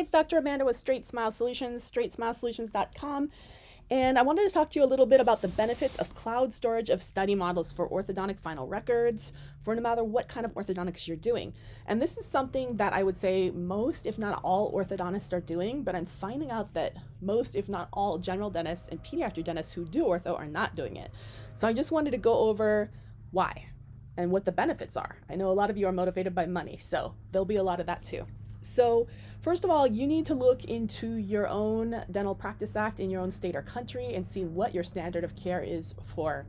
It's Dr. Amanda with Straightsmile Solutions, straightsmilesolutions.com, and I wanted to talk to you a little bit about the benefits of cloud storage of study models for orthodontic final records for no matter what kind of orthodontics you're doing. And this is something that I would say most, if not all, orthodontists are doing, but I'm finding out that most, if not all, general dentists and pediatric dentists who do ortho are not doing it. So I just wanted to go over why and what the benefits are. I know a lot of you are motivated by money, so there'll be a lot of that too. So first of all, you need to look into your own Dental Practice Act in your own state or country and see what your standard of care is for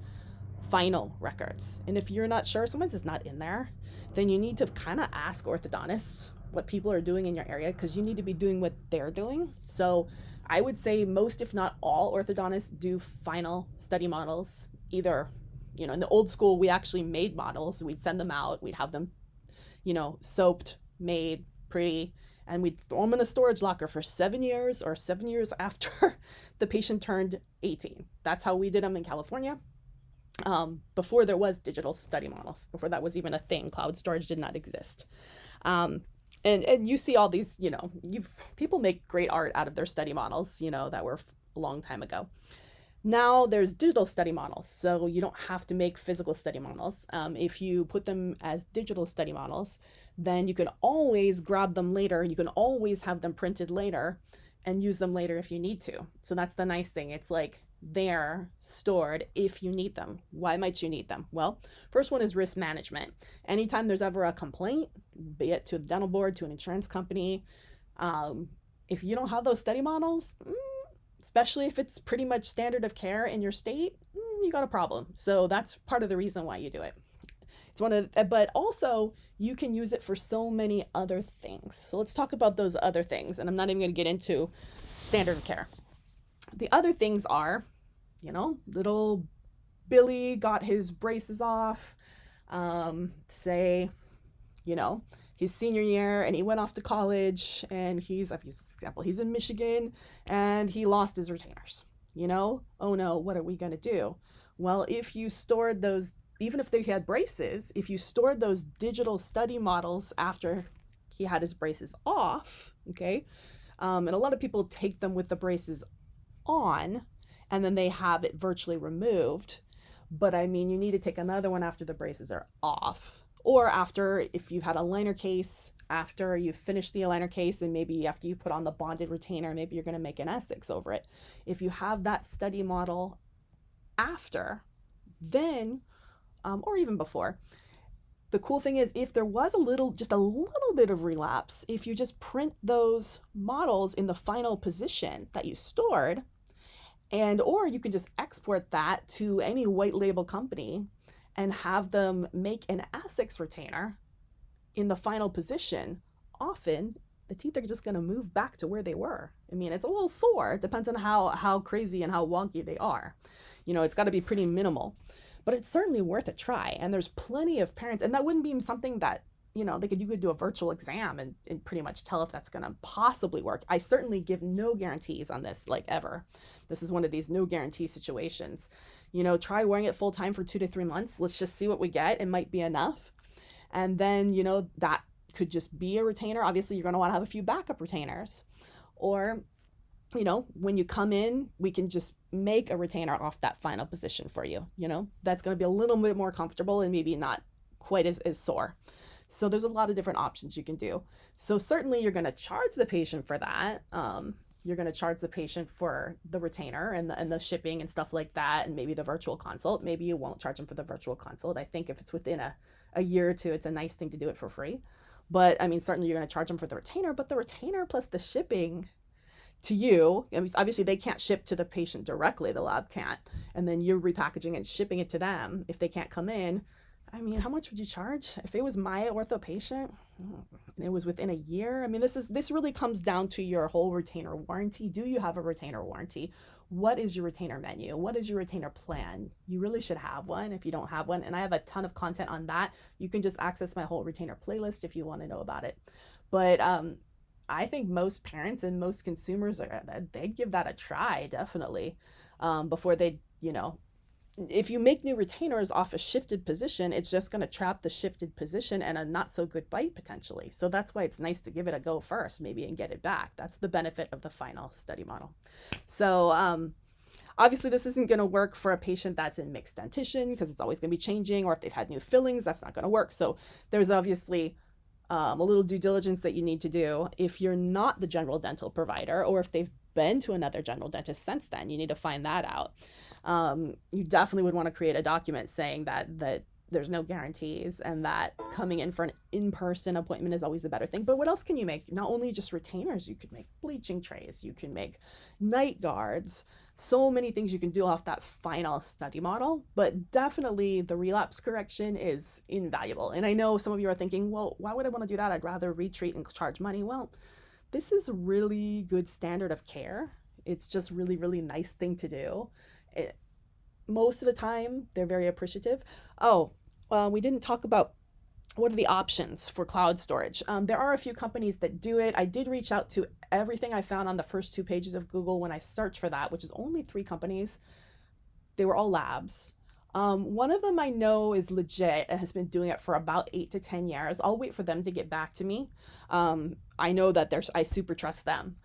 final records. And if you're not sure, sometimes it's not in there, then you need to kind of ask orthodontists what people are doing in your area because you need to be doing what they're doing. So I would say most, if not all, orthodontists do final study models. Either, in the old school, we actually made models. We'd send them out. We'd have them, soaped, made, pretty, and we'd throw them in a storage locker for 7 years or 7 years after the patient turned 18. That's how we did them in California. Before there was digital study models, before that was even a thing, cloud storage did not exist. And you see all these, people make great art out of their study models, that were a long time ago. Now there's digital study models, so you don't have to make physical study models. If you put them as digital study models, then you can always grab them later. You can always have them printed later and use them later if you need to. So that's the nice thing. It's like they're stored if you need them. Why might you need them? Well, first one is risk management. Anytime there's ever a complaint, be it to the dental board, to an insurance company, if you don't have those study models, especially if it's pretty much standard of care in your state, you got a problem. So that's part of the reason why you do it. But also you can use it for so many other things. So let's talk about those other things. And I'm not even going to get into standard of care. The other things are, little Billy got his braces off, say, his senior year and he went off to college and I've used this example, he's in Michigan and he lost his retainers, oh no, what are we going to do? Well, if you stored those, even if they had braces, if you stored those digital study models after he had his braces off, okay, and a lot of people take them with the braces on and then they have it virtually removed, but you need to take another one after the braces are off. Or after, if you've had a liner case, after you finish the aligner case and maybe after you put on the bonded retainer, maybe you're going to make an Essex over it. If you have that study model after, then, or even before, the cool thing is if there was just a little bit of relapse, if you just print those models in the final position that you stored, or you can just export that to any white label company and have them make an Essex retainer in the final position, often the teeth are just going to move back to where they were. It's a little sore. It depends on how crazy and how wonky they are. It's got to be pretty minimal, but it's certainly worth a try. And there's plenty of parents, and that wouldn't be something that, you could do a virtual exam and pretty much tell if that's going to possibly work. I certainly give no guarantees on this, like ever. This is one of these no guarantee situations. Try wearing it full time for 2 to 3 months. Let's just see what we get. It might be enough. And then, that could just be a retainer. Obviously, you're going to want to have a few backup retainers. Or, when you come in, we can just make a retainer off that final position for you. That's going to be a little bit more comfortable and maybe not quite as sore. So there's a lot of different options you can do. So certainly you're going to charge the patient for that. You're going to charge the patient for the retainer and the shipping and stuff like that, and maybe the virtual consult. Maybe you won't charge them for the virtual consult. I think if it's within a year or two, it's a nice thing to do it for free. But certainly you're going to charge them for the retainer, but the retainer plus the shipping to you, obviously they can't ship to the patient directly, the lab can't, and then you're repackaging and shipping it to them if they can't come in. How much would you charge? If it was my ortho patient and it was within a year, this really comes down to your whole retainer warranty. Do you have a retainer warranty? What is your retainer menu? What is your retainer plan? You really should have one if you don't have one. And I have a ton of content on that. You can just access my whole retainer playlist if you want to know about it. But I think most parents and most consumers, they'd give that a try, definitely, before they, if you make new retainers off a shifted position, it's just going to trap the shifted position and a not so good bite potentially. So that's why it's nice to give it a go first, maybe, and get it back. That's the benefit of the final study model. So obviously this isn't going to work for a patient that's in mixed dentition because it's always going to be changing, or if they've had new fillings, that's not going to work. So there's obviously a little due diligence that you need to do if you're not the general dental provider, or if they've been to another general dentist since then. You need to find that out. You definitely would want to create a document saying that there's no guarantees and that coming in for an in-person appointment is always the better thing. But what else can you make? Not only just retainers, you could make bleaching trays, you can make night guards, so many things you can do off that final study model. But definitely the relapse correction is invaluable. And I know some of you are thinking, well, why would I want to do that? I'd rather retreat and charge money. Well, this is a really good standard of care. It's just really, really nice thing to do. Most of the time, they're very appreciative. Oh, we didn't talk about what are the options for cloud storage. There are a few companies that do it. I did reach out to everything I found on the first 2 pages of Google when I searched for that, which is only 3 companies. They were all labs. One of them I know is legit and has been doing it for about 8 to 10 years. I'll wait for them to get back to me. I know that I super trust them.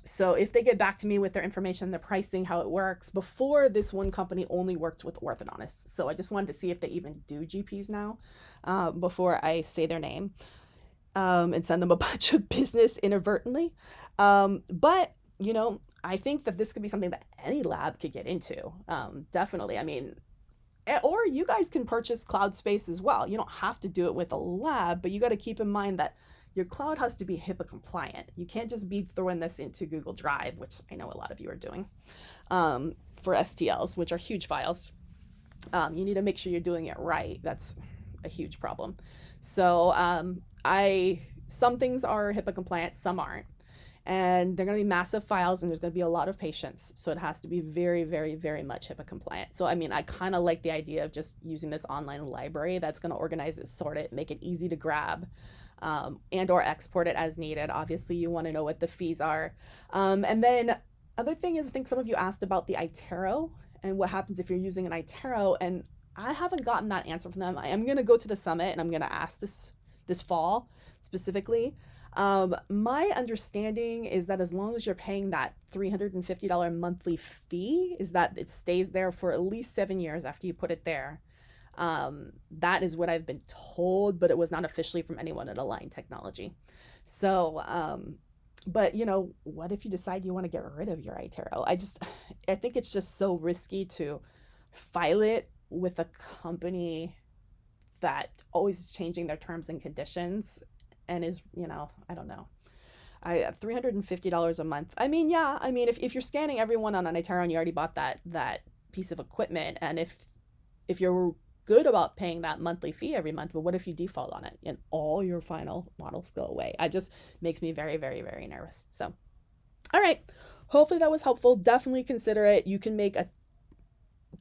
So if they get back to me with their information, their pricing, how it works. Before, this one company only worked with orthodontists. So I just wanted to see if they even do GPs now, before I say their name, and send them a bunch of business inadvertently. But, you know, I think that this could be something that any lab could get into. Definitely. I mean, or you guys can purchase cloud space as well. You don't have to do it with a lab, but you got to keep in mind that your cloud has to be HIPAA compliant. You can't just be throwing this into Google Drive, which I know a lot of you are doing, for STLs, which are huge files. You need to make sure you're doing it right. That's a huge problem. So some things are HIPAA compliant, some aren't. And they're going to be massive files, and there's going to be a lot of patients. So it has to be very, very, very much HIPAA compliant. So, I mean, I kind of like the idea of just using this online library that's going to organize it, sort it, make it easy to grab, and or export it as needed. Obviously, you want to know what the fees are. And then other thing is, I think some of you asked about the iTero and what happens if you're using an iTero. And I haven't gotten that answer from them. I am going to go to the summit and I'm going to ask this fall specifically. My understanding is that as long as you're paying that $350 monthly fee, is that it stays there for at least 7 years after you put it there. That is what I've been told, but it was not officially from anyone at Align Technology. So, but you know, what if you decide you want to get rid of your iTero? I think it's just so risky to file it with a company that always is changing their terms and conditions and is, you know, I don't know. $350 a month. I mean, yeah, I mean, if you're scanning everyone on an iTero and you already bought that piece of equipment, and if you're good about paying that monthly fee every month, but what if you default on it and all your final models go away? It just makes me very, very, very nervous. So, all right. Hopefully that was helpful. Definitely consider it. You can make a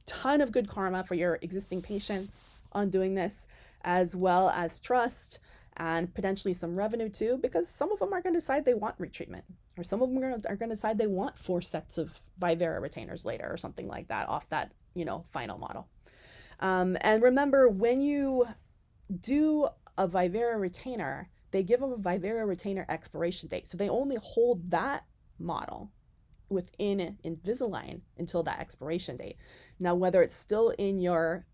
ton of good karma for your existing patients on doing this, as well as trust and potentially some revenue too, because some of them are going to decide they want retreatment, or some of them are going to decide they want 4 sets of Vivera retainers later or something like that off that, you know, final model. And remember, when you do a Vivera retainer, they give them a Vivera retainer expiration date. So they only hold that model within Invisalign until that expiration date. Now, whether it's still in your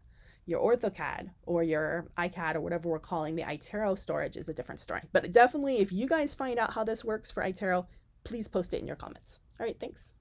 OrthoCAD or your iCAD or whatever we're calling the iTero storage is a different story. But definitely, if you guys find out how this works for iTero, please post it in your comments. All right, thanks.